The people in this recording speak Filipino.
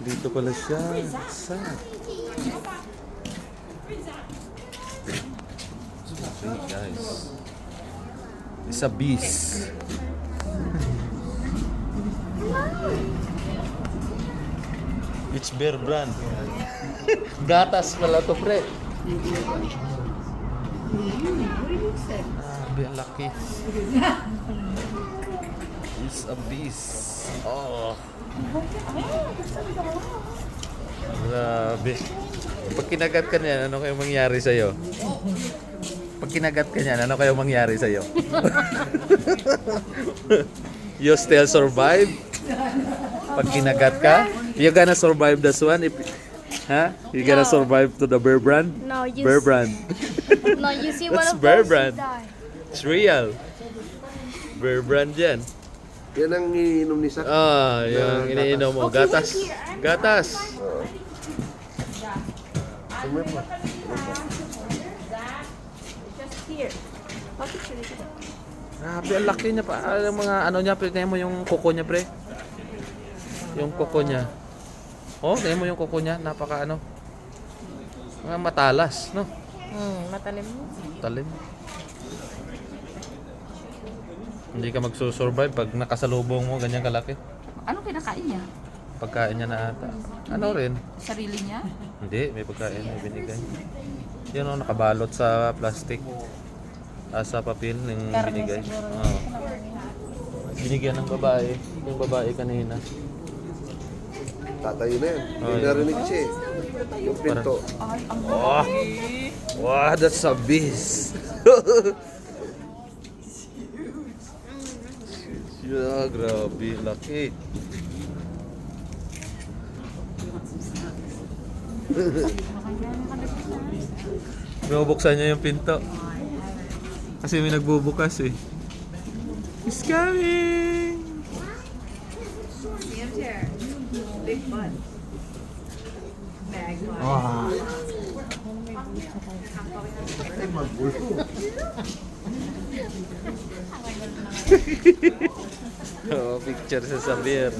Dito pala siya. Saan? Hey guys. It's a beast. It's Bear Brand. Gatas pala to, pre. Ah, ang laki. It's a beast. Oh. Grabe. Pag kinagat ka niyan, ano kayong mangyari sa'yo? Pag kinagat ka niyan, ano kayong mangyari sa'yo? You still survive? Pag kinagat ka? You gonna survive this one? You gonna survive to the Bear Brand? No, you Bear Brand. No, you see one That's of Bear those, Brand. you die. It's real. Bear Brand yan. Yan ang iniinom ni Sak. Ah, yung iniinom mo. Gatas. Gatas. Sumay po. Just here. Bakit siya dito? Grabe, ang laki niya pa. Yung mga ano niya, pre, tingnan mo yung kuko niya, pre. Yung kuko niya. Oh, tingnan mo yung kuko niya. Napaka ano. Mga matalas, no? Matalim mo. Talim. Hindi ka magsusurvive pag nakasalubong mo ganyan kalaki. Anong kinakain niya? Pagkain niya na ata. Ano rin? Sarili niya? Hindi, may pagkain, may binigay. Yan o, nakabalot sa plastic. Sa papel ng binigay. Oo. Binigyan ng babae. Yung babae kanina. Tatayo na yan. Oh, May narinig siya eh. Yung pinto. Oh! Wow, that's a beast! Yeah, grabe, laki. Binubuksan niya yung pinto. Kasi may nagbubukas eh. It's coming! Big butt. Bag one. Wow. Ay, magulo. Oh, picture sa Sabir.